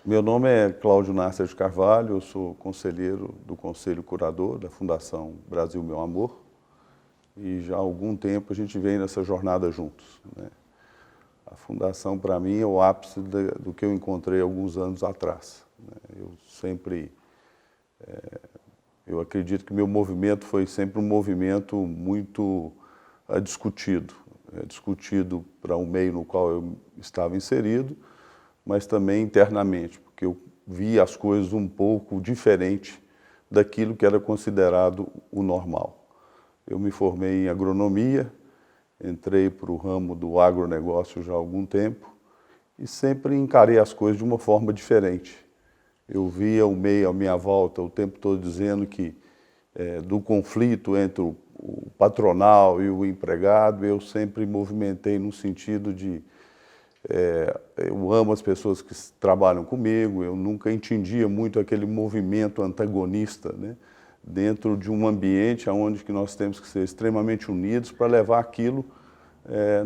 Meu nome é Cláudio Nasser de Carvalho, eu sou conselheiro do Conselho Curador da Fundação Brasil Meu Amor e já há algum tempo a gente vem nessa jornada juntos, né? A Fundação, para mim, é o ápice do que eu encontrei alguns anos atrás, né? Eu acredito que meu movimento foi sempre um movimento muito discutido para o meio no qual eu estava inserido, mas também internamente, porque eu via as coisas um pouco diferente daquilo que era considerado o normal. Eu me formei em agronomia, entrei para o ramo do agronegócio já há algum tempo e sempre encarei as coisas de uma forma diferente. Eu via o meio à minha volta o tempo todo dizendo que do conflito entre o patronal e o empregado, eu sempre movimentei no sentido de eu amo as pessoas que trabalham comigo, eu nunca entendia muito aquele movimento antagonista, né, dentro de um ambiente onde que nós temos que ser extremamente unidos para levar aquilo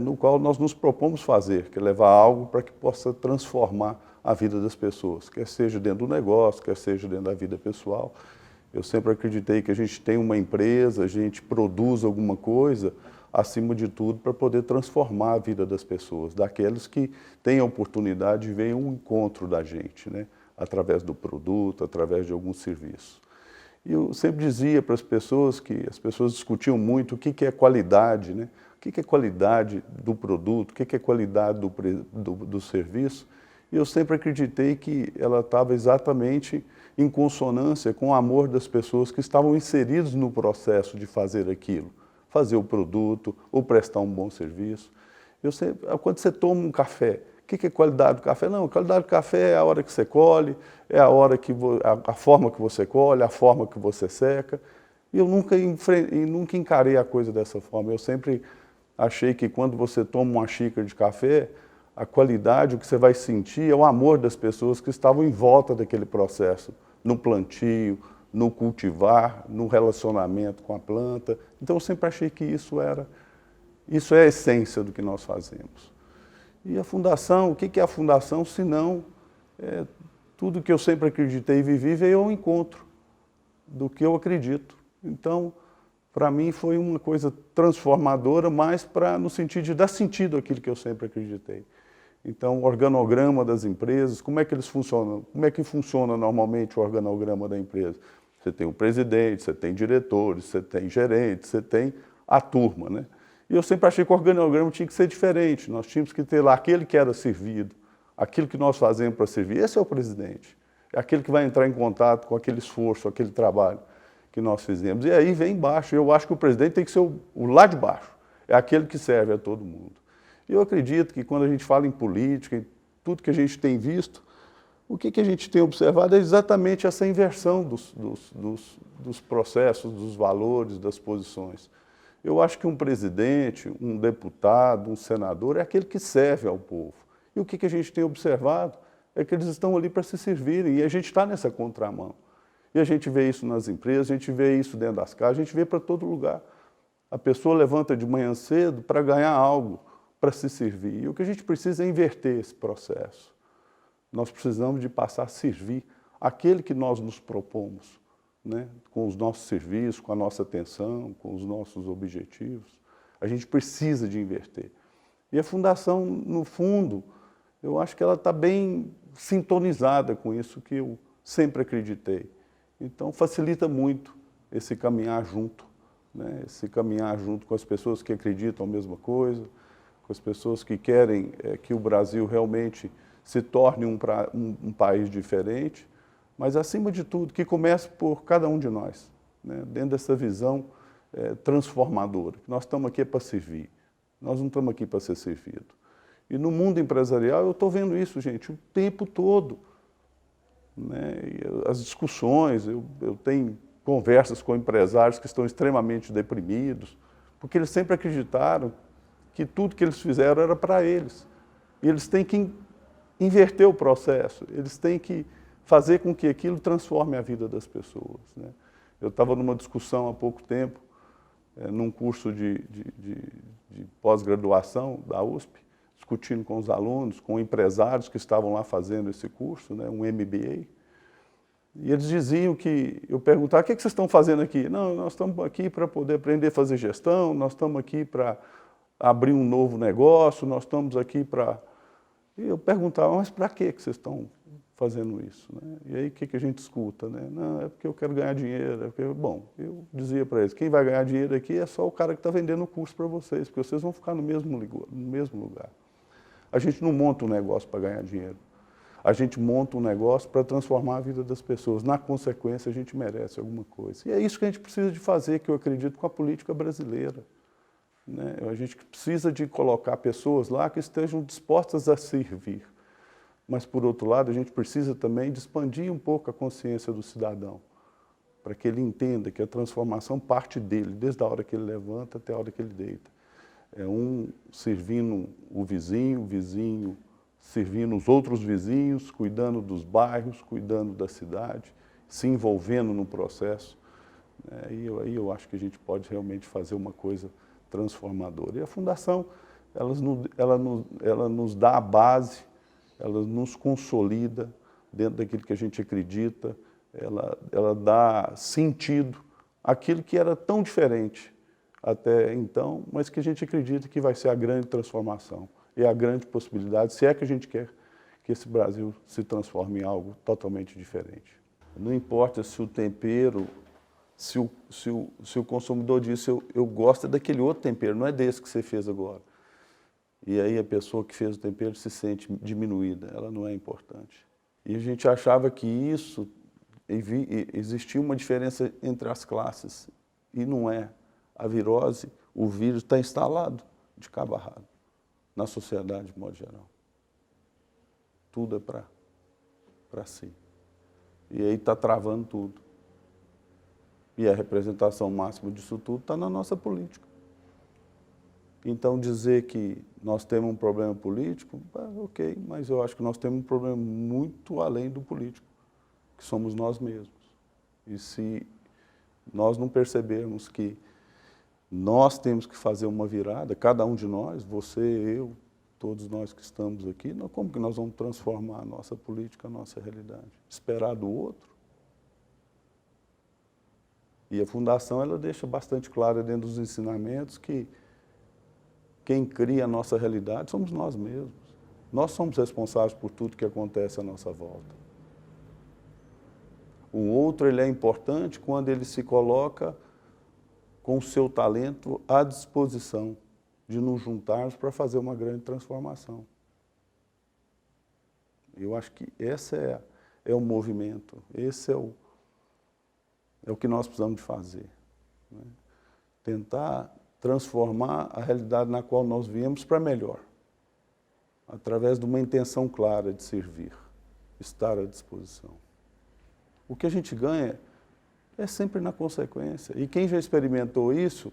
no qual nós nos propomos fazer, que é levar algo para que possa transformar a vida das pessoas, quer seja dentro do negócio, quer seja dentro da vida pessoal. Eu sempre acreditei que a gente tem uma empresa, a gente produz alguma coisa, acima de tudo, para poder transformar a vida das pessoas, daqueles que têm a oportunidade de ver um encontro da gente, né? Através do produto, através de algum serviço. E eu sempre dizia para as pessoas que as pessoas discutiam muito o que é qualidade, né? O que é qualidade do produto, o que é qualidade do serviço. E eu sempre acreditei que ela estava exatamente em consonância com o amor das pessoas que estavam inseridas no processo de fazer aquilo, fazer o produto ou prestar um bom serviço. Quando você toma um café, o que é qualidade do café? Não, a qualidade do café é a hora que você colhe, é a hora que a forma que você colhe, a forma que você seca. E eu nunca encarei a coisa dessa forma. Eu sempre achei que quando você toma uma xícara de café, a qualidade, o que você vai sentir é o amor das pessoas que estavam em volta daquele processo, no plantio, no cultivar, no relacionamento com a planta. Então eu sempre achei que isso é a essência do que nós fazemos. E a Fundação, o que é a Fundação, se não tudo que eu sempre acreditei e vivi veio ao encontro do que eu acredito. Então, para mim foi uma coisa transformadora, mas no sentido de dar sentido àquilo que eu sempre acreditei. Então, o organograma das empresas, como é que eles funcionam? Como é que funciona normalmente o organograma da empresa? Você tem o presidente, você tem diretores, você tem gerentes, você tem a turma, né? E eu sempre achei que o organograma tinha que ser diferente. Nós tínhamos que ter lá aquele que era servido, aquilo que nós fazemos para servir. Esse é o presidente. É aquele que vai entrar em contato com aquele esforço, aquele trabalho que nós fizemos. E aí vem embaixo. Eu acho que o presidente tem que ser o lá de baixo. É aquele que serve a todo mundo. Eu acredito que quando a gente fala em política, em tudo que a gente tem visto, o que a gente tem observado é exatamente essa inversão dos processos, dos valores, das posições. Eu acho que um presidente, um deputado, um senador é aquele que serve ao povo. E o que a gente tem observado é que eles estão ali para se servirem e a gente está nessa contramão. E a gente vê isso nas empresas, a gente vê isso dentro das casas, a gente vê para todo lugar. A pessoa levanta de manhã cedo para ganhar algo, para se servir. E o que a gente precisa é inverter esse processo. Nós precisamos de passar a servir aquele que nós nos propomos, né? Com os nossos serviços, com a nossa atenção, com os nossos objetivos. A gente precisa de inverter. E a Fundação, no fundo, eu acho que ela está bem sintonizada com isso que eu sempre acreditei. Então, facilita muito esse caminhar junto, né? Esse caminhar junto com as pessoas que acreditam a mesma coisa, com as pessoas que querem que o Brasil realmente se torne um país diferente, mas, acima de tudo, que comece por cada um de nós, né? Dentro dessa visão transformadora. Nós estamos aqui para servir, nós não estamos aqui para ser servido. E no mundo empresarial eu estou vendo isso, gente, o tempo todo, né? E as discussões, eu tenho conversas com empresários que estão extremamente deprimidos, porque eles sempre acreditaram que tudo que eles fizeram era para eles. E eles têm que inverter o processo, eles têm que fazer com que aquilo transforme a vida das pessoas, né? Eu estava numa discussão há pouco tempo, num curso de pós-graduação da USP, discutindo com os alunos, com empresários que estavam lá fazendo esse curso, né, um MBA, e eles diziam que, eu perguntava, o que vocês estão fazendo aqui? Não, nós estamos aqui para poder aprender a fazer gestão, nós estamos aqui para abrir um novo negócio, nós estamos aqui para... E eu perguntava, mas para que vocês estão fazendo isso? Né? E aí o que a gente escuta? Né? Não, é porque eu quero ganhar dinheiro. É porque... Bom, eu dizia para eles, quem vai ganhar dinheiro aqui é só o cara que está vendendo o curso para vocês, porque vocês vão ficar no mesmo lugar. A gente não monta um negócio para ganhar dinheiro. A gente monta um negócio para transformar a vida das pessoas. Na consequência, a gente merece alguma coisa. E é isso que a gente precisa de fazer, que eu acredito, com a política brasileira. Né? A gente precisa de colocar pessoas lá que estejam dispostas a servir. Mas, por outro lado, a gente precisa também de expandir um pouco a consciência do cidadão, para que ele entenda que a transformação parte dele, desde a hora que ele levanta até a hora que ele deita. É um servindo o vizinho servindo os outros vizinhos, cuidando dos bairros, cuidando da cidade, se envolvendo no processo. E aí eu acho que a gente pode realmente fazer uma coisa transformadora. E a Fundação, ela nos dá a base, ela nos consolida dentro daquilo que a gente acredita, ela dá sentido àquilo que era tão diferente até então, mas que a gente acredita que vai ser a grande transformação e a grande possibilidade, se é que a gente quer que esse Brasil se transforme em algo totalmente diferente. Não importa se o tempero, se o consumidor diz, eu gosto daquele outro tempero, não é desse que você fez agora. E aí a pessoa que fez o tempero se sente diminuída, ela não é importante. E a gente achava que isso, existia uma diferença entre as classes, e não é. A virose, o vírus está instalado de cabo a rabo na sociedade de modo geral. Tudo é para si. E aí está travando tudo. E a representação máxima disso tudo está na nossa política. Então dizer que nós temos um problema político, ok, mas eu acho que nós temos um problema muito além do político, que somos nós mesmos. E se nós não percebermos que nós temos que fazer uma virada, cada um de nós, você, eu, todos nós que estamos aqui, como que nós vamos transformar a nossa política, a nossa realidade? Esperar do outro? E a Fundação, ela deixa bastante claro dentro dos ensinamentos que quem cria a nossa realidade somos nós mesmos. Nós somos responsáveis por tudo que acontece à nossa volta. O outro, ele é importante quando ele se coloca com o seu talento à disposição de nos juntarmos para fazer uma grande transformação. Eu acho que esse é o movimento, esse é o que nós precisamos de fazer. Né? Tentar transformar a realidade na qual nós viemos para melhor, através de uma intenção clara de servir, estar à disposição. O que a gente ganha é sempre na consequência. E quem já experimentou isso,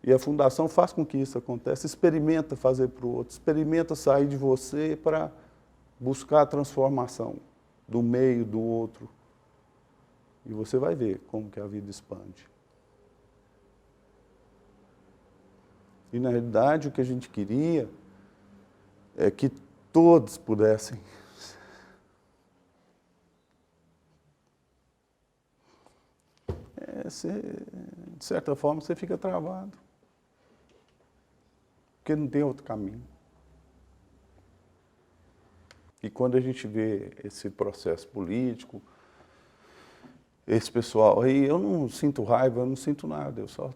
e a Fundação faz com que isso aconteça, experimenta fazer para o outro, experimenta sair de você para buscar a transformação do meio, do outro. E você vai ver como que a vida expande. E, na realidade, o que a gente queria é que todos pudessem de certa forma, você fica travado. Porque não tem outro caminho. E quando a gente vê esse processo político, esse pessoal, aí eu não sinto raiva, eu não sinto nada, eu só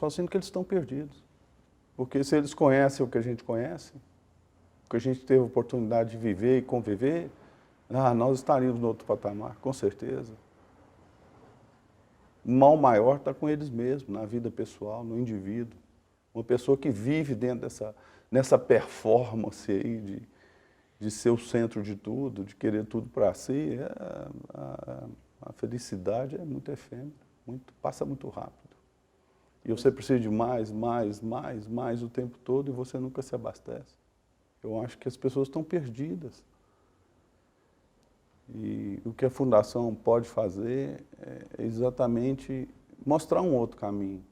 sinto que eles estão perdidos. Porque se eles conhecem o que a gente conhece, o que a gente teve a oportunidade de viver e conviver, nós estaríamos no outro patamar, com certeza. O mal maior está com eles mesmos, na vida pessoal, no indivíduo. Uma pessoa que vive dentro nessa performance aí de ser o centro de tudo, de querer tudo para si, a felicidade é muito efêmera, passa muito rápido. E você precisa de mais o tempo todo e você nunca se abastece. Eu acho que as pessoas estão perdidas. E o que a Fundação pode fazer é exatamente mostrar um outro caminho,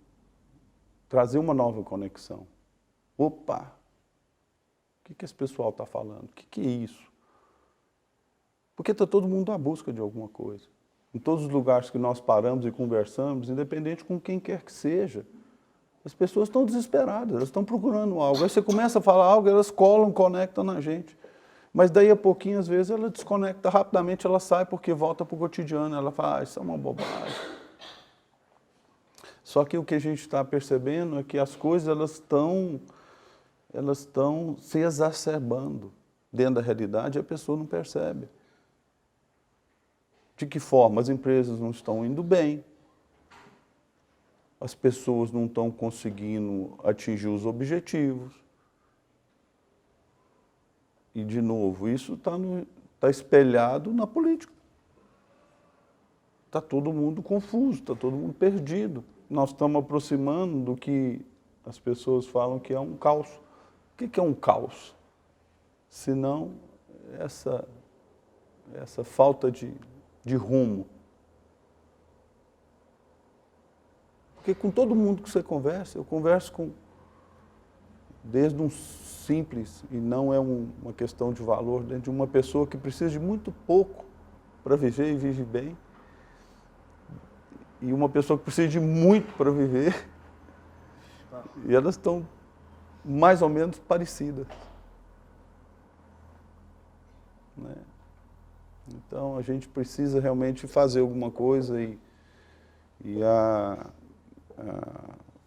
trazer uma nova conexão. Opa, o que esse pessoal está falando? O que é isso? Porque está todo mundo à busca de alguma coisa. Em todos os lugares que nós paramos e conversamos, independente com quem quer que seja, as pessoas estão desesperadas, elas estão procurando algo. Aí você começa a falar algo, elas colam, conectam na gente. Mas daí a pouquinho, às vezes, ela desconecta rapidamente, ela sai porque volta para o cotidiano, ela fala, isso é uma bobagem. Só que o que a gente está percebendo é que as coisas elas estão se exacerbando dentro da realidade e a pessoa não percebe. De que forma? As empresas não estão indo bem, as pessoas não estão conseguindo atingir os objetivos. E, de novo, isso está espelhado na política. Está todo mundo confuso, está todo mundo perdido. Nós estamos aproximando do que as pessoas falam que é um caos. O que é um caos? Senão essa falta de rumo. Porque com todo mundo que você conversa, eu converso desde um simples, e não é uma questão de valor, de uma pessoa que precisa de muito pouco para viver e vive bem, e uma pessoa que precisa de muito para viver, e elas estão mais ou menos parecidas. Né? Então, a gente precisa realmente fazer alguma coisa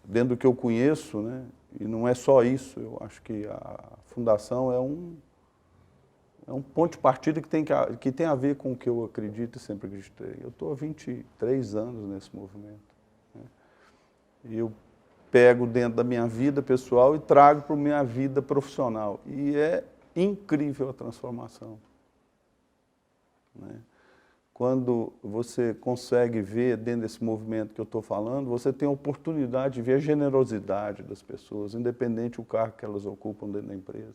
dentro do que eu conheço, né? E não é só isso, eu acho que a Fundação é um ponto de partida que tem a ver com o que eu acredito e sempre acreditei. Eu estou há 23 anos nesse movimento. Né? E eu pego dentro da minha vida pessoal e trago para a minha vida profissional. E é incrível a transformação. Né? Quando você consegue ver dentro desse movimento que eu estou falando, você tem a oportunidade de ver a generosidade das pessoas, independente do cargo que elas ocupam dentro da empresa.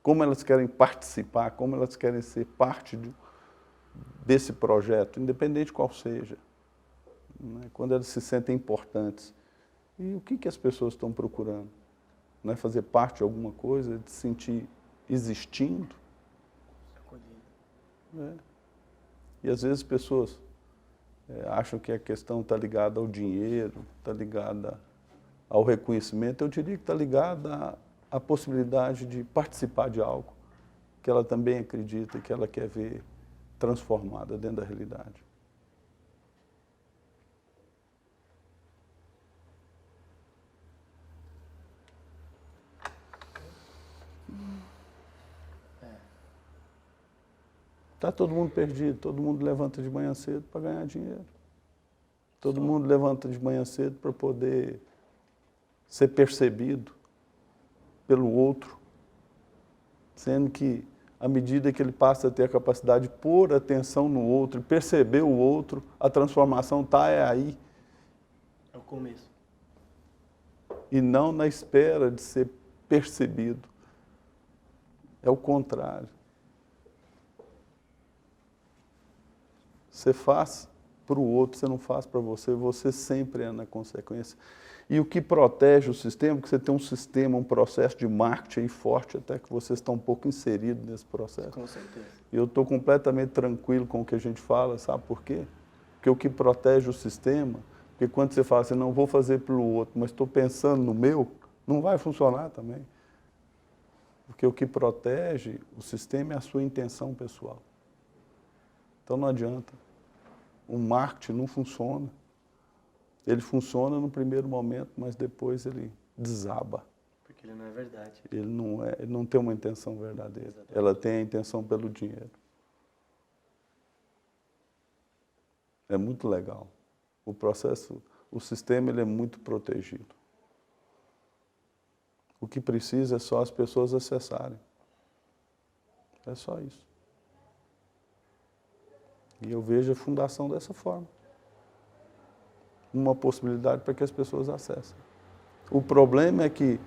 Como elas querem participar, como elas querem ser parte desse projeto, independente qual seja. Né? Quando elas se sentem importantes. E o que as pessoas estão procurando? Não é fazer parte de alguma coisa, de se sentir existindo? É. E às vezes as pessoas acham que a questão está ligada ao dinheiro, está ligada ao reconhecimento. Eu diria que está ligada à possibilidade de participar de algo que ela também acredita, que ela quer ver transformada dentro da realidade. Está todo mundo perdido, todo mundo levanta de manhã cedo para ganhar dinheiro. Todo mundo levanta de manhã cedo para poder ser percebido pelo outro, sendo que, à medida que ele passa a ter a capacidade de pôr atenção no outro, perceber o outro, a transformação está aí. É o começo. E não na espera de ser percebido. É o contrário. Você faz para o outro, você não faz para você, você sempre é na consequência. E o que protege o sistema, porque você tem um sistema, um processo de marketing forte, até que você está um pouco inserido nesse processo. Com certeza. E eu estou completamente tranquilo com o que a gente fala, sabe por quê? Porque o que protege o sistema, porque quando você fala assim, não vou fazer pelo outro, mas estou pensando no meu, não vai funcionar também. Porque o que protege o sistema é a sua intenção pessoal. Então não adianta. O marketing não funciona. Ele funciona no primeiro momento, mas depois ele desaba. Porque ele não é verdade. Ele não tem uma intenção verdadeira. Exatamente. Ela tem a intenção pelo dinheiro. É muito legal. O processo, o sistema, ele é muito protegido. O que precisa é só as pessoas acessarem. É só isso. E eu vejo a fundação dessa forma. Uma possibilidade para que as pessoas acessem. O problema é que,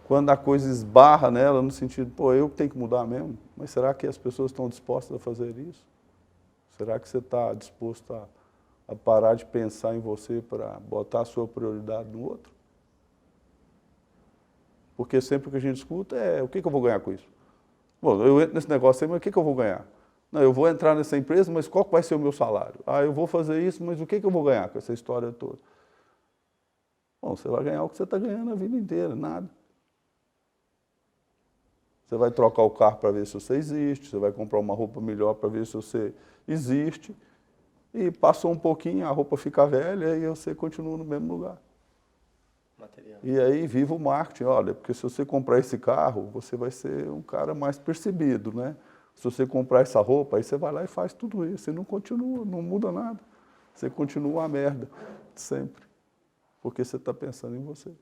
quando a coisa esbarra nela, no sentido, pô, eu tenho que mudar mesmo, mas será que as pessoas estão dispostas a fazer isso? Será que você está disposto a parar de pensar em você para botar a sua prioridade no outro? Porque sempre o que a gente escuta é o que eu vou ganhar com isso? Bom, eu entro nesse negócio aí, mas o que eu vou ganhar? Não, eu vou entrar nessa empresa, mas qual vai ser o meu salário? Ah, eu vou fazer isso, mas o que eu vou ganhar com essa história toda? Bom, você vai ganhar o que você está ganhando a vida inteira, nada. Você vai trocar o carro para ver se você existe, você vai comprar uma roupa melhor para ver se você existe, e passou um pouquinho, a roupa fica velha e você continua no mesmo lugar. Material. E aí vive o marketing, olha, porque se você comprar esse carro, você vai ser um cara mais percebido, né? Se você comprar essa roupa, aí você vai lá e faz tudo isso, e não continua, não muda nada. Você continua a merda, sempre, porque você está pensando em você.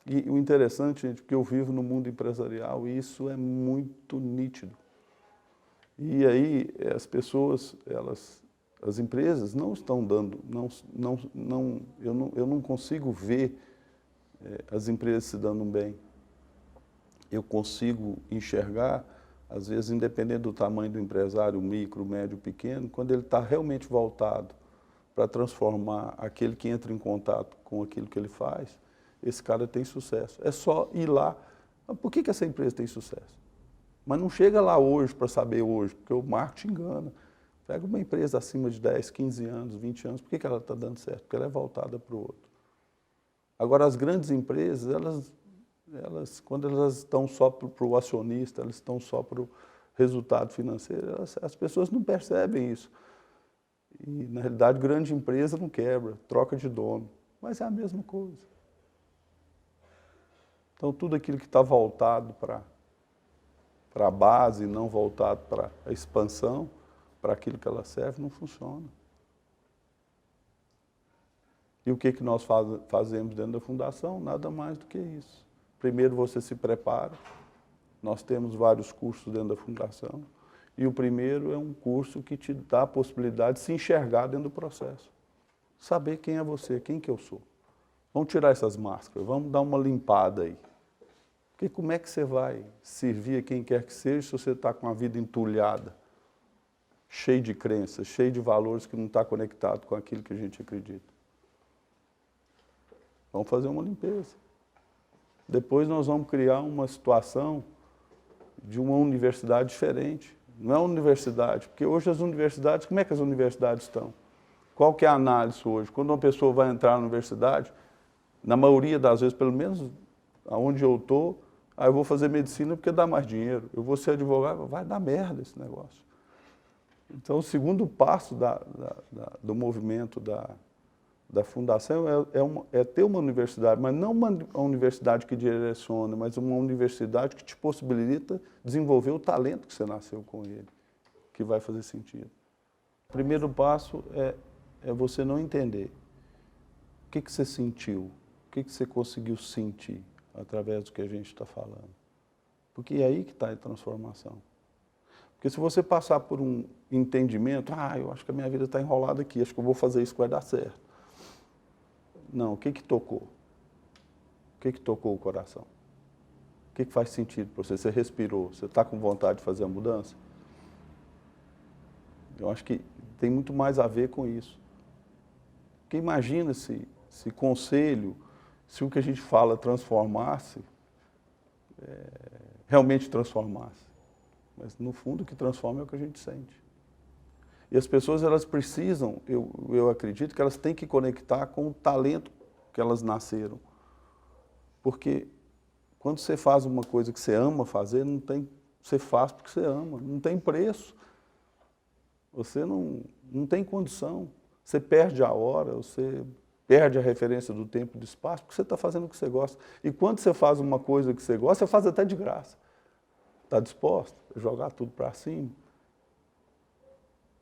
E o interessante, gente, porque eu vivo no mundo empresarial e isso é muito nítido. E aí as pessoas, as empresas não estão dando, eu não consigo ver as empresas se dando bem. Eu consigo enxergar, às vezes, independente do tamanho do empresário, micro, médio, pequeno, quando ele está realmente voltado para transformar aquele que entra em contato com aquilo que ele faz, esse cara tem sucesso. É só ir lá. Por que essa empresa tem sucesso? Mas não chega lá hoje para saber hoje, porque o marketing engana. Pega uma empresa acima de 10, 15 anos, 20 anos, por que ela está dando certo? Porque ela é voltada para o outro. Agora, as grandes empresas, quando elas estão só para o acionista, elas estão só para o resultado financeiro, as pessoas não percebem isso. E, na realidade, grande empresa não quebra, troca de dono, mas é a mesma coisa. Então, tudo aquilo que está voltado para a base, não voltado para a expansão, para aquilo que ela serve, não funciona. E o que nós fazemos dentro da fundação? Nada mais do que isso. Primeiro você se prepara, nós temos vários cursos dentro da fundação, e o primeiro é um curso que te dá a possibilidade de se enxergar dentro do processo. Saber quem é você, quem que eu sou. Vamos tirar essas máscaras, vamos dar uma limpada aí. Porque como é que você vai servir a quem quer que seja se você está com a vida entulhada, cheio de crenças, cheio de valores que não está conectado com aquilo que a gente acredita? Vamos fazer uma limpeza. Depois nós vamos criar uma situação de uma universidade diferente. Não é uma universidade, porque hoje as universidades, como é que as universidades estão? Qual que é a análise hoje? Quando uma pessoa vai entrar na universidade, na maioria das vezes, pelo menos aonde eu estou, eu vou fazer medicina porque dá mais dinheiro, eu vou ser advogado, vai dar merda esse negócio. Então, o segundo passo do movimento da fundação é ter uma universidade, mas não uma universidade que direciona, mas uma universidade que te possibilita desenvolver o talento que você nasceu com ele, que vai fazer sentido. O primeiro passo é você não entender o que você sentiu, o que você conseguiu sentir através do que a gente está falando. Porque é aí que está a transformação. Porque se você passar por um entendimento, eu acho que a minha vida está enrolada aqui, acho que eu vou fazer isso que vai dar certo. Não, o que tocou? O que tocou o coração? O que faz sentido para você? Você respirou, você está com vontade de fazer a mudança? Eu acho que tem muito mais a ver com isso. Porque imagina se conselho, se o que a gente fala transformasse, realmente transformasse. Mas, no fundo, o que transforma é o que a gente sente. E as pessoas, elas precisam, eu acredito que elas têm que conectar com o talento que elas nasceram. Porque quando você faz uma coisa que você ama fazer, você faz porque você ama, não tem preço. Você não tem condição. Você perde a hora, você perde a referência do tempo e do espaço, porque você está fazendo o que você gosta. E quando você faz uma coisa que você gosta, você faz até de graça. Está disposto a jogar tudo para cima?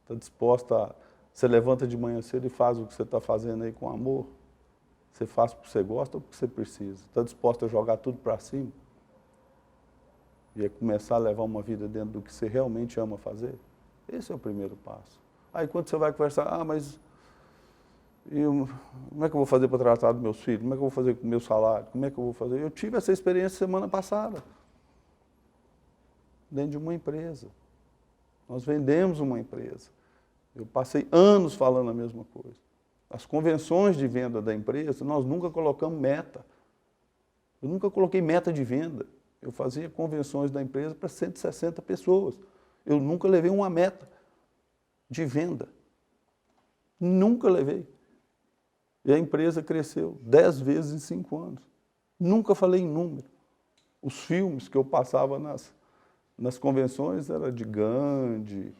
Está disposto a... Você levanta de manhã cedo e faz o que você está fazendo aí com amor? Você faz porque você gosta ou porque você precisa? Está disposto a jogar tudo para cima? E começar a levar uma vida dentro do que você realmente ama fazer? Esse é o primeiro passo. Aí quando você vai conversar, mas como é que eu vou fazer para tratar dos meus filhos? Como é que eu vou fazer com o meu salário? Como é que eu vou fazer? Eu tive essa experiência semana passada, dentro de uma empresa. Nós vendemos uma empresa. Eu passei anos falando a mesma coisa. As convenções de venda da empresa, nós nunca colocamos meta. Eu nunca coloquei meta de venda. Eu fazia convenções da empresa para 160 pessoas. Eu nunca levei uma meta de venda. Nunca levei. E a empresa cresceu 10 vezes em 5 anos. Nunca falei em número. Os filmes que eu passava nas convenções era de Gandhi,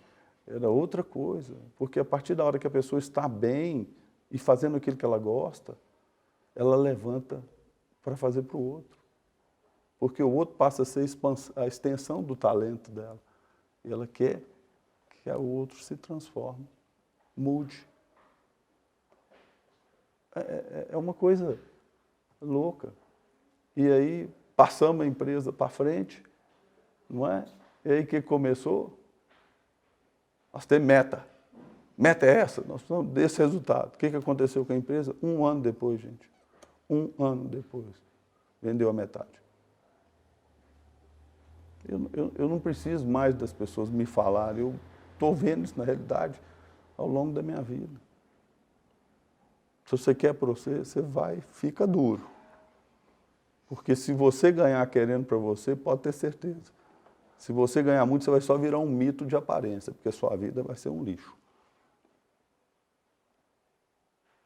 era outra coisa. Porque a partir da hora que a pessoa está bem e fazendo aquilo que ela gosta, ela levanta para fazer para o outro. Porque o outro passa a ser a extensão do talento dela. E ela quer que o outro se transforme, mude. É uma coisa louca. E aí passamos a empresa para frente, não é? E aí o que começou? Nós temos meta. Meta é essa, nós precisamos desse resultado. O que aconteceu com a empresa? 1 ano depois, gente. 1 ano depois. Vendeu a metade. Eu não preciso mais das pessoas me falarem. Eu estou vendo isso na realidade ao longo da minha vida. Se você quer para você, você vai, fica duro. Porque se você ganhar querendo para você, pode ter certeza. Se você ganhar muito, você vai só virar um mito de aparência, porque a sua vida vai ser um lixo.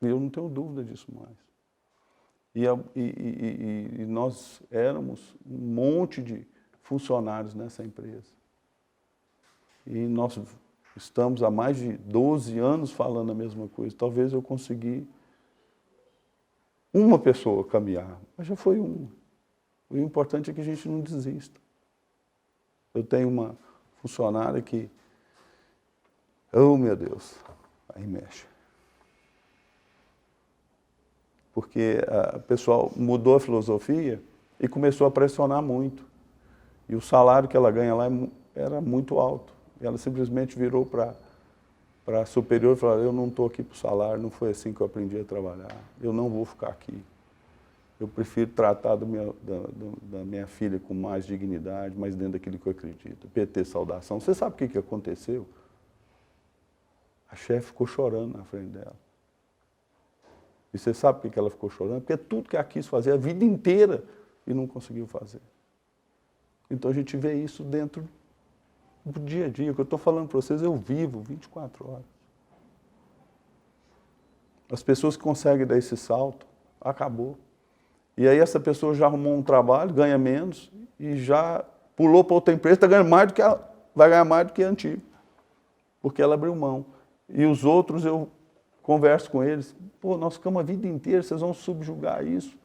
E eu não tenho dúvida disso mais. E nós éramos um monte de funcionários nessa empresa. E nós estamos há mais de 12 anos falando a mesma coisa. Talvez eu consegui uma pessoa caminhar, mas já foi uma. O importante é que a gente não desista. Eu tenho uma funcionária que, oh meu Deus, aí mexe. Porque o pessoal mudou a filosofia e começou a pressionar muito. E o salário que ela ganha lá era muito alto. E ela simplesmente virou para a superior e falou, eu não estou aqui para o salário, não foi assim que eu aprendi a trabalhar. Eu não vou ficar aqui. Eu prefiro tratar da minha filha com mais dignidade, mais dentro daquilo que eu acredito. PT, saudação. Você sabe o que aconteceu? A chefe ficou chorando na frente dela. E você sabe por que ela ficou chorando? Porque é tudo que ela quis fazer a vida inteira e não conseguiu fazer. Então a gente vê isso dentro do dia a dia. O que eu estou falando para vocês, eu vivo 24 horas. As pessoas que conseguem dar esse salto, acabou. E aí essa pessoa já arrumou um trabalho, ganha menos, e já pulou para outra empresa, vai ganhar mais do que a antiga. Porque ela abriu mão. E os outros, eu converso com eles, pô, nós ficamos a vida inteira, vocês vão subjugar isso.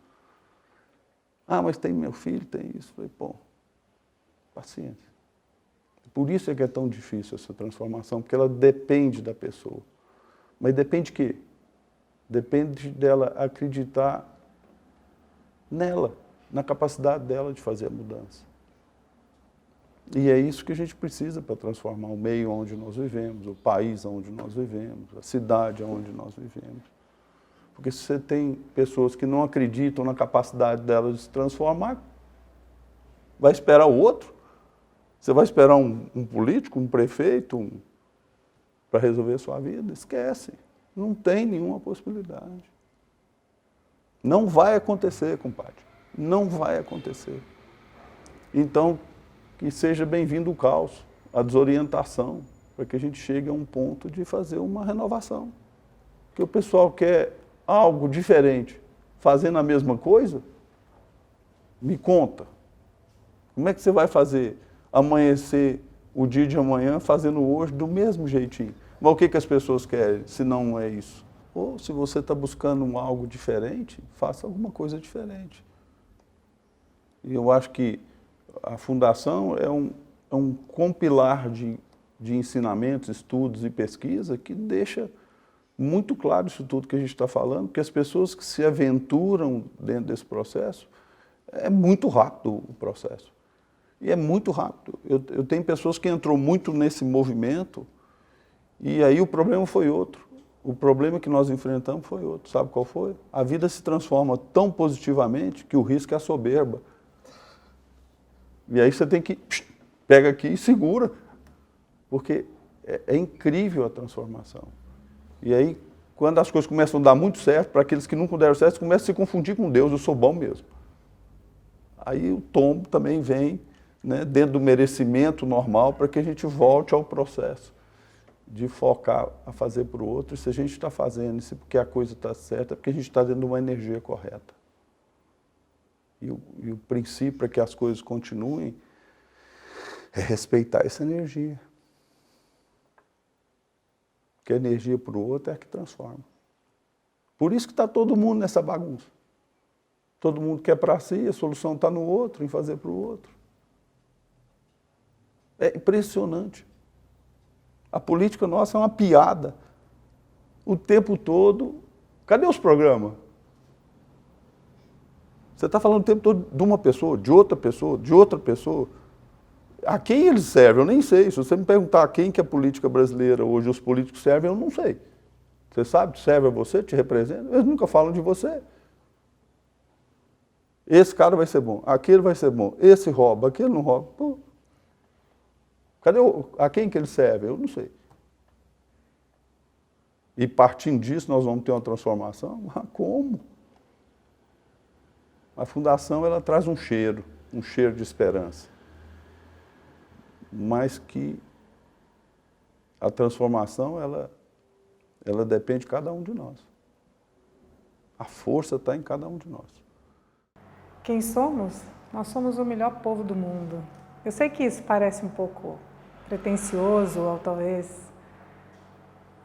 Ah, mas tem meu filho, tem isso. Falei, pô, paciência. Por isso é que é tão difícil essa transformação, porque ela depende da pessoa. Mas depende de quê? Depende dela acreditar nela, na capacidade dela de fazer a mudança. E é isso que a gente precisa para transformar o meio onde nós vivemos, o país onde nós vivemos, a cidade onde nós vivemos. Porque se você tem pessoas que não acreditam na capacidade delas de se transformar, vai esperar o outro? Você vai esperar um político, um prefeito, para resolver a sua vida? Esquece. Não tem nenhuma possibilidade. Não vai acontecer, compadre. Não vai acontecer. Então, que seja bem-vindo o caos, a desorientação, para que a gente chegue a um ponto de fazer uma renovação. Porque o pessoal quer algo diferente, fazendo a mesma coisa, me conta. Como é que você vai fazer amanhecer o dia de amanhã fazendo hoje do mesmo jeitinho? Mas o que as pessoas querem, se não é isso? Ou se você está buscando algo diferente, faça alguma coisa diferente. E eu acho que a Fundação é um compilar de ensinamentos, estudos e pesquisa que deixa muito claro isso tudo que a gente está falando, porque as pessoas que se aventuram dentro desse processo, é muito rápido o processo. E é muito rápido. Eu tenho pessoas que entrou muito nesse movimento e aí o problema foi outro. O problema que nós enfrentamos foi outro. Sabe qual foi? A vida se transforma tão positivamente que o risco é a soberba. E aí você tem que, pega aqui e segura. Porque é incrível a transformação. E aí, quando as coisas começam a dar muito certo, para aqueles que nunca deram certo, você começa a se confundir com Deus, eu sou bom mesmo. aí o tombo também vem, né, dentro do merecimento normal para que a gente volte ao processo de focar a fazer para o outro. E se a gente está fazendo isso porque a coisa está certa, é porque a gente está dentro de uma energia correta. E o princípio para que as coisas continuem é respeitar essa energia. Porque a energia para o outro é a que transforma. Por isso que está todo mundo nessa bagunça. Todo mundo quer para si, a solução está no outro, em fazer para o outro. É impressionante. A política nossa é uma piada. O tempo todo. Cadê os programas? Você está falando o tempo todo de uma pessoa, de outra pessoa, de outra pessoa. A quem eles servem? Eu nem sei. Se você me perguntar a quem que a política brasileira hoje, os políticos servem, eu não sei. Você sabe? Serve a você? Te representa? Eles nunca falam de você. Esse cara vai ser bom, aquele vai ser bom, esse rouba, aquele não rouba. Pô. A quem que ele serve? Eu não sei. E partindo disso, nós vamos ter uma transformação? Ah, como? A fundação, ela traz um cheiro de esperança. Mas que a transformação, ela depende de cada um de nós. A força está em cada um de nós. Quem somos? Nós somos o melhor povo do mundo. Eu sei que isso parece um pouco pretensioso, ou talvez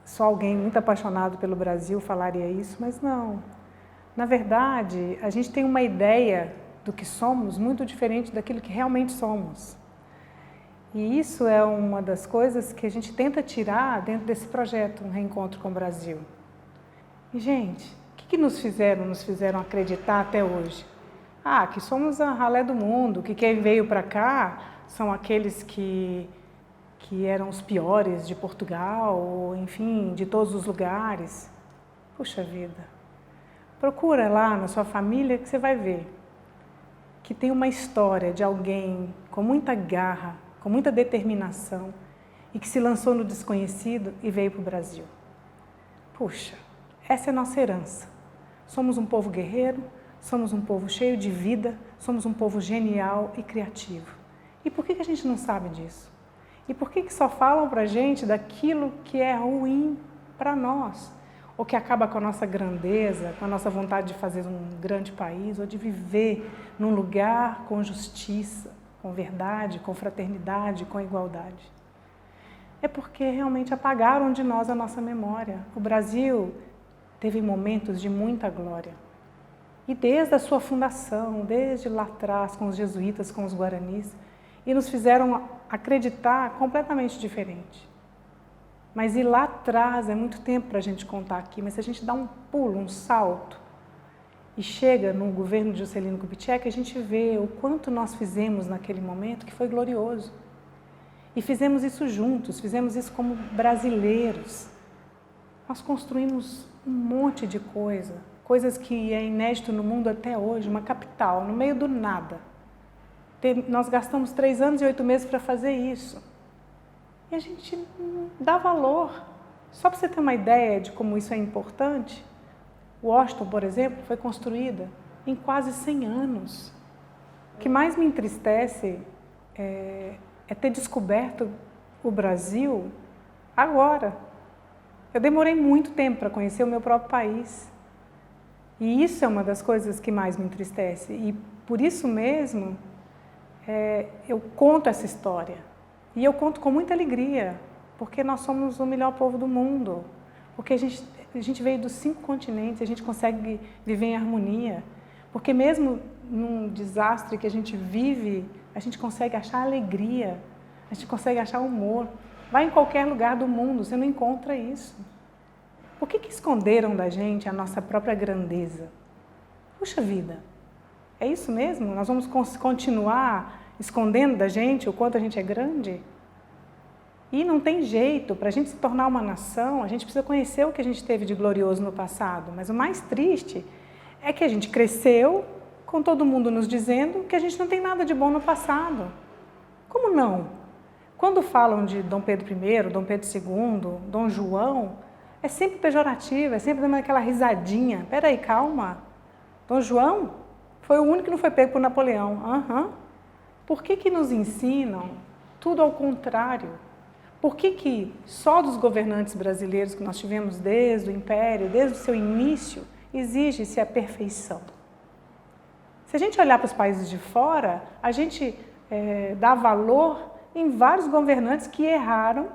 só alguém muito apaixonado pelo Brasil falaria isso, mas não. Na verdade, a gente tem uma ideia do que somos muito diferente daquilo que realmente somos. E isso é uma das coisas que a gente tenta tirar dentro desse projeto, um reencontro com o Brasil. E, gente, o que nos fizeram acreditar até hoje? Ah, que somos a ralé do mundo, que quem veio para cá são aqueles que eram os piores de Portugal, ou, enfim, de todos os lugares. Puxa vida. Procura lá na sua família que você vai ver que tem uma história de alguém com muita garra, com muita determinação e que se lançou no desconhecido e veio para o Brasil. Puxa, essa é a nossa herança. Somos um povo guerreiro, somos um povo cheio de vida, somos um povo genial e criativo. E por que a gente não sabe disso? E por que só falam para a gente daquilo que é ruim para nós? Ou que acaba com a nossa grandeza, com a nossa vontade de fazer um grande país, ou de viver num lugar com justiça, com verdade, com fraternidade, com igualdade. É porque realmente apagaram de nós a nossa memória. O Brasil teve momentos de muita glória. E desde a sua fundação, desde lá atrás, com os jesuítas, com os guaranis, e nos fizeram acreditar completamente diferente. Mas ir lá atrás é muito tempo para a gente contar aqui, mas se a gente dá um pulo, um salto, e chega no governo de Juscelino Kubitschek, a gente vê o quanto nós fizemos naquele momento, que foi glorioso. E fizemos isso juntos, fizemos isso como brasileiros. Nós construímos um monte de coisas que é inédito no mundo até hoje, uma capital, no meio do nada. Nós gastamos 3 anos e 8 meses para fazer isso. E a gente não dá valor. Só para você ter uma ideia de como isso é importante, Washington, por exemplo, foi construída em quase 100 anos. O que mais me entristece é ter descoberto o Brasil agora. Eu demorei muito tempo para conhecer o meu próprio país. E isso é uma das coisas que mais me entristece. E por isso mesmo, eu conto essa história. E eu conto com muita alegria, porque nós somos o melhor povo do mundo. Porque a gente veio dos 5 continentes, a gente consegue viver em harmonia. Porque mesmo num desastre que a gente vive, a gente consegue achar alegria, a gente consegue achar humor. Vai em qualquer lugar do mundo, você não encontra isso. Por que esconderam da gente a nossa própria grandeza? Puxa vida, é isso mesmo? Nós vamos continuar escondendo da gente o quanto a gente é grande? E não tem jeito, para a gente se tornar uma nação, a gente precisa conhecer o que a gente teve de glorioso no passado. Mas o mais triste é que a gente cresceu com todo mundo nos dizendo que a gente não tem nada de bom no passado. Como não? Quando falam de Dom Pedro I, Dom Pedro II, Dom João, é sempre pejorativo, é sempre dando aquela risadinha. Peraí, calma. Dom João Foi o único que não foi pego por Napoleão. Uhum. Por que nos ensinam tudo ao contrário? Por que só dos governantes brasileiros que nós tivemos desde o Império, desde o seu início, exige-se a perfeição? Se a gente olhar para os países de fora, a gente dá valor em vários governantes que erraram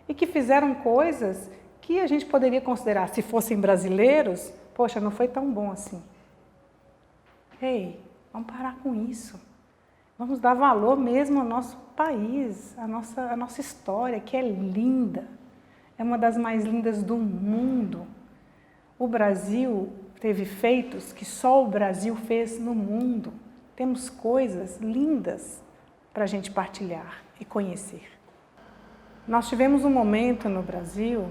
e que fizeram coisas que a gente poderia considerar, se fossem brasileiros, poxa, não foi tão bom assim. Ei, vamos parar com isso. Vamos dar valor mesmo ao nosso país, à nossa história, que é linda. É uma das mais lindas do mundo. O Brasil teve feitos que só o Brasil fez no mundo. Temos coisas lindas para a gente partilhar e conhecer. Nós tivemos um momento no Brasil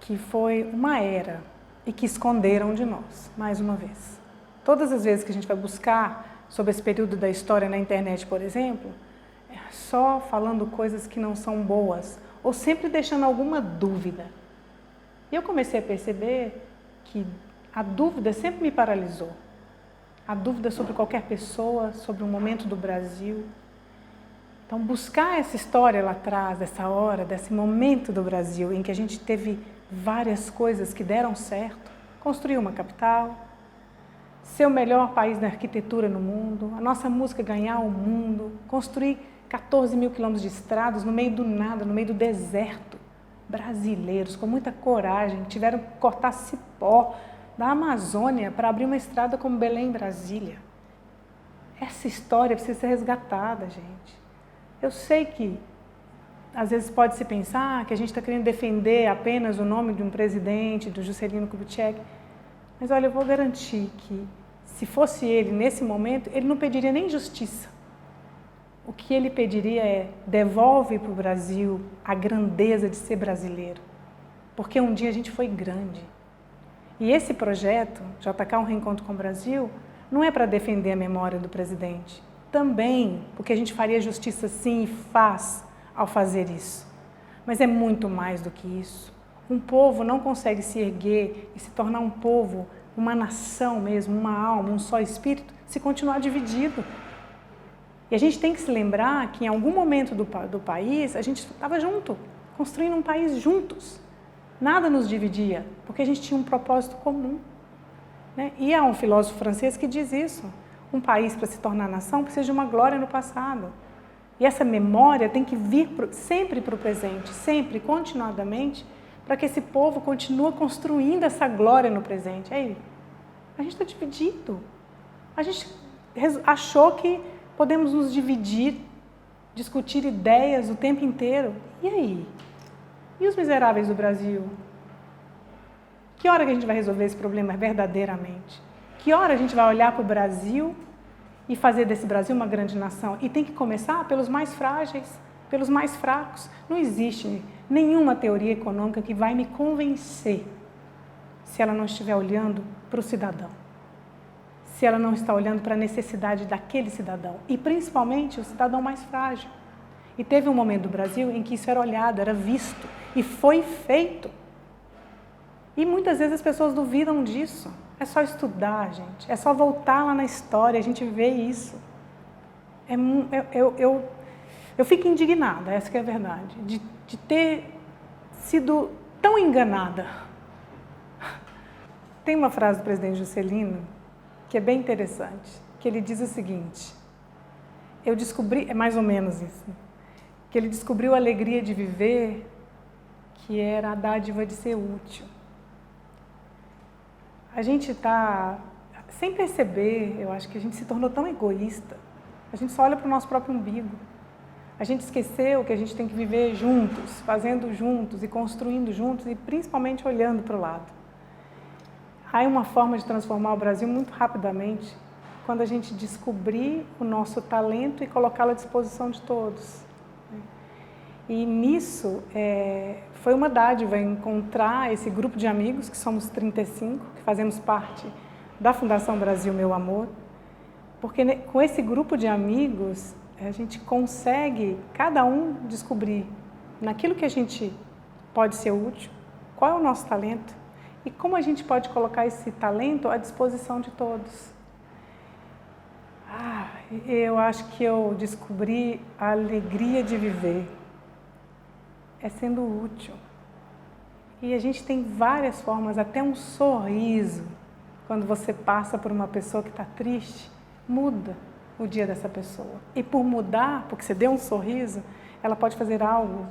que foi uma era e que esconderam de nós, mais uma vez. Todas as vezes que a gente vai buscar sobre esse período da história na internet, por exemplo, é só falando coisas que não são boas, ou sempre deixando alguma dúvida. E eu comecei a perceber que a dúvida sempre me paralisou. A dúvida sobre qualquer pessoa, sobre o momento do Brasil. Então, buscar essa história lá atrás, dessa hora, desse momento do Brasil, em que a gente teve várias coisas que deram certo, construir uma capital, ser o melhor país na arquitetura no mundo, a nossa música ganhar o mundo, construir 14 mil quilômetros de estradas no meio do nada, no meio do deserto. Brasileiros, com muita coragem, tiveram que cortar cipó da Amazônia para abrir uma estrada como Belém, Brasília. Essa história precisa ser resgatada, gente. Eu sei que às vezes pode se pensar que a gente está querendo defender apenas o nome de um presidente, do Juscelino Kubitschek, mas olha, eu vou garantir que se fosse ele nesse momento, ele não pediria nem justiça. O que ele pediria é: devolve para o Brasil a grandeza de ser brasileiro, porque um dia a gente foi grande. E esse projeto, JK, um reencontro com o Brasil, não é para defender a memória do presidente, também, porque a gente faria justiça sim e faz ao fazer isso. Mas é muito mais do que isso. Um povo não consegue se erguer e se tornar um povo, uma nação mesmo, uma alma, um só espírito, se continuar dividido. E a gente tem que se lembrar que em algum momento do país, a gente estava junto, construindo um país juntos. Nada nos dividia, porque a gente tinha um propósito comum. Né? E há um filósofo francês que diz isso. Um país, para se tornar nação, precisa de uma glória no passado. E essa memória tem que vir sempre para o presente, sempre, continuadamente, para que esse povo continue construindo essa glória no presente. Aí, a gente está dividido. A gente achou que podemos nos dividir, discutir ideias o tempo inteiro. E aí? E os miseráveis do Brasil? Que hora que a gente vai resolver esse problema verdadeiramente? Que hora a gente vai olhar para o Brasil e fazer desse Brasil uma grande nação? E tem que começar pelos mais frágeis, pelos mais fracos. Não existe nenhuma teoria econômica que vai me convencer se ela não estiver olhando para o cidadão. Se ela não está olhando para a necessidade daquele cidadão. E principalmente o cidadão mais frágil. E teve um momento do Brasil em que isso era olhado, era visto. E foi feito. E muitas vezes as pessoas duvidam disso. É só estudar, gente. É só voltar lá na história, a gente vê isso. Eu fico indignada, essa que é a verdade, de ter sido tão enganada. Tem uma frase do presidente Juscelino que é bem interessante, que ele diz o seguinte: eu descobri, é mais ou menos isso, que ele descobriu a alegria de viver, que era a dádiva de ser útil. A gente está, sem perceber, eu acho que a gente se tornou tão egoísta, a gente só olha para o nosso próprio umbigo. A gente esqueceu que a gente tem que viver juntos, fazendo juntos e construindo juntos e principalmente olhando para o lado. Há uma forma de transformar o Brasil muito rapidamente, quando a gente descobrir o nosso talento e colocá-lo à disposição de todos. E nisso, foi uma dádiva encontrar esse grupo de amigos, que somos 35, que fazemos parte da Fundação Brasil Meu Amor, porque com esse grupo de amigos, a gente consegue, cada um, descobrir naquilo que a gente pode ser útil, qual é o nosso talento e como a gente pode colocar esse talento à disposição de todos. Eu acho que eu descobri a alegria de viver é sendo útil. E a gente tem várias formas, até um sorriso. Quando você passa por uma pessoa que está triste, muda o dia dessa pessoa. E por mudar, porque você deu um sorriso, ela pode fazer algo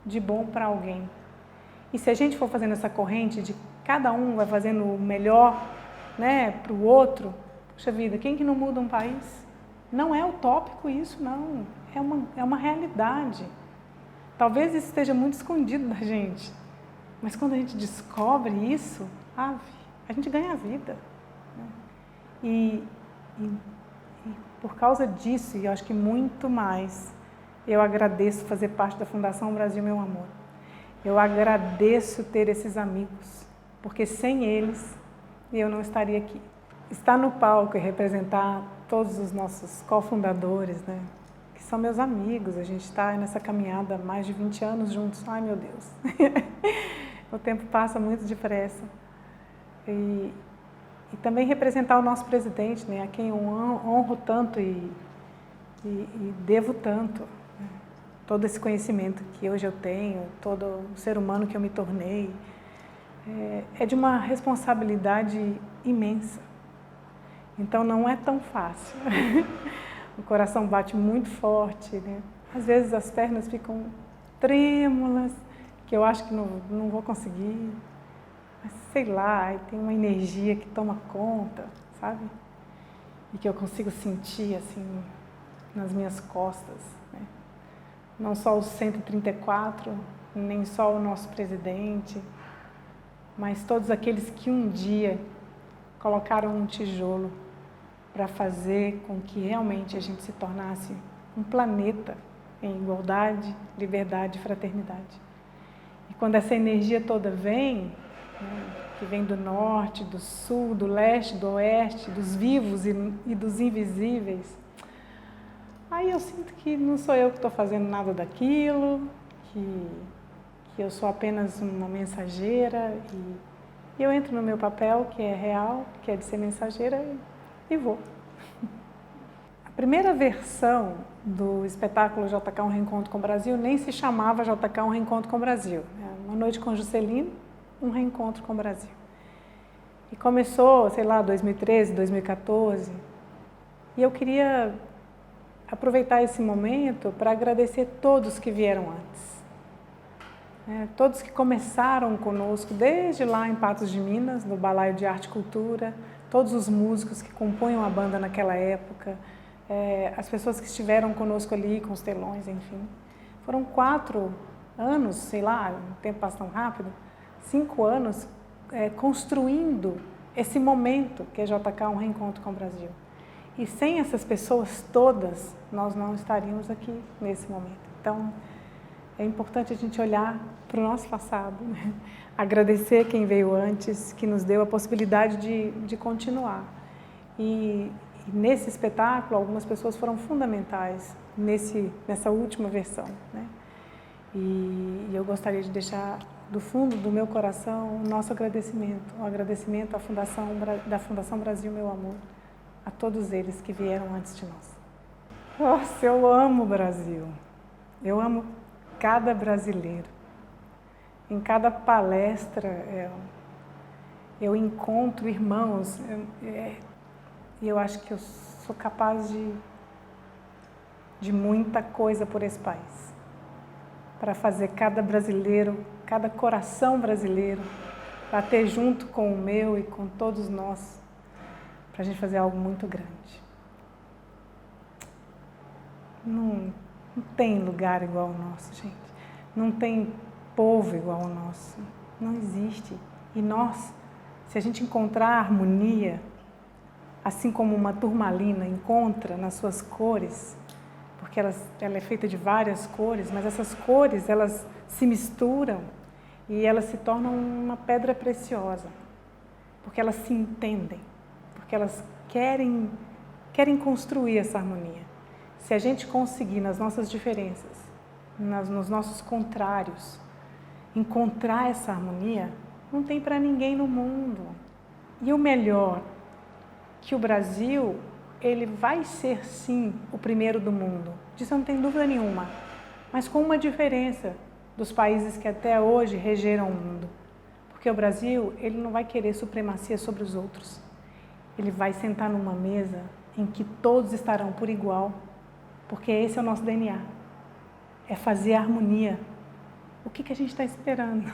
de bom para alguém. E se a gente for fazendo essa corrente de cada um vai fazendo o melhor, né, para o outro, puxa vida, quem que não muda um país? Não é utópico isso, não. É uma realidade. Talvez isso esteja muito escondido da gente. Mas quando a gente descobre isso, a gente ganha a vida. Né? E por causa disso, e eu acho que muito mais, eu agradeço fazer parte da Fundação Brasil Meu Amor. Eu agradeço ter esses amigos, porque sem eles eu não estaria aqui. Estar no palco e representar todos os nossos cofundadores, né, que são meus amigos, a gente está nessa caminhada há mais de 20 anos juntos. Ai, meu Deus! O tempo passa muito depressa. E também representar o nosso presidente, né, a quem eu honro tanto e devo tanto. Né? Todo esse conhecimento que hoje eu tenho, todo o ser humano que eu me tornei, é de uma responsabilidade imensa. Então não é tão fácil. O coração bate muito forte, né? Às vezes as pernas ficam trêmulas, que eu acho que não vou conseguir. Mas sei lá, tem uma energia que toma conta, sabe? E que eu consigo sentir assim nas minhas costas, né? Não só os 134, nem só o nosso presidente, mas todos aqueles que um dia colocaram um tijolo para fazer com que realmente a gente se tornasse um planeta em igualdade, liberdade e fraternidade. E quando essa energia toda vem, né, que vem do norte, do sul, do leste, do oeste, dos vivos e dos invisíveis, aí eu sinto que não sou eu que estou fazendo nada daquilo, que eu sou apenas uma mensageira e eu entro no meu papel, que é real, que é de ser mensageira, e vou. A primeira versão do espetáculo JK Um Reencontro com o Brasil nem se chamava JK Um Reencontro com o Brasil. Uma Noite com Juscelino, um reencontro com o Brasil. E começou, sei lá, 2013, 2014, e eu queria aproveitar esse momento para agradecer todos que vieram antes. Todos que começaram conosco desde lá em Patos de Minas, no Balaio de Arte e Cultura, todos os músicos que compunham a banda naquela época, as pessoas que estiveram conosco ali com os telões, enfim. Foram 4 anos, sei lá, o tempo passa tão rápido, 5 anos construindo esse momento que é JK Um Reencontro com o Brasil. E sem essas pessoas todas, nós não estaríamos aqui nesse momento. Então, é importante a gente olhar para o nosso passado, né? Agradecer quem veio antes, que nos deu a possibilidade de continuar. E nesse espetáculo, algumas pessoas foram fundamentais nessa última versão, né? E eu gostaria de deixar do fundo do meu coração o nosso agradecimento, o agradecimento da Fundação Brasil Meu Amor, a todos eles que vieram antes de nós. Nossa, eu amo o Brasil, eu amo cada brasileiro. Em cada palestra eu encontro irmãos, e eu acho que eu sou capaz de muita coisa por esse país, para fazer cada brasileiro, cada coração brasileiro, bater junto com o meu e com todos nós, para a gente fazer algo muito grande. Não tem lugar igual ao nosso, gente. Não tem povo igual ao nosso. Não existe. E nós, se a gente encontrar a harmonia, assim como uma turmalina encontra nas suas cores, porque ela é feita de várias cores, mas essas cores, elas se misturam e elas se tornam uma pedra preciosa, porque elas se entendem, porque elas querem construir essa harmonia. Se a gente conseguir, nas nossas diferenças, nos nossos contrários, encontrar essa harmonia, não tem para ninguém no mundo. E o melhor, que o Brasil, ele vai ser sim o primeiro do mundo, disso eu não tenho dúvida nenhuma, mas com uma diferença dos países que até hoje regeram o mundo. Porque o Brasil, ele não vai querer supremacia sobre os outros. Ele vai sentar numa mesa em que todos estarão por igual, porque esse é o nosso DNA. É fazer harmonia. O que a gente está esperando?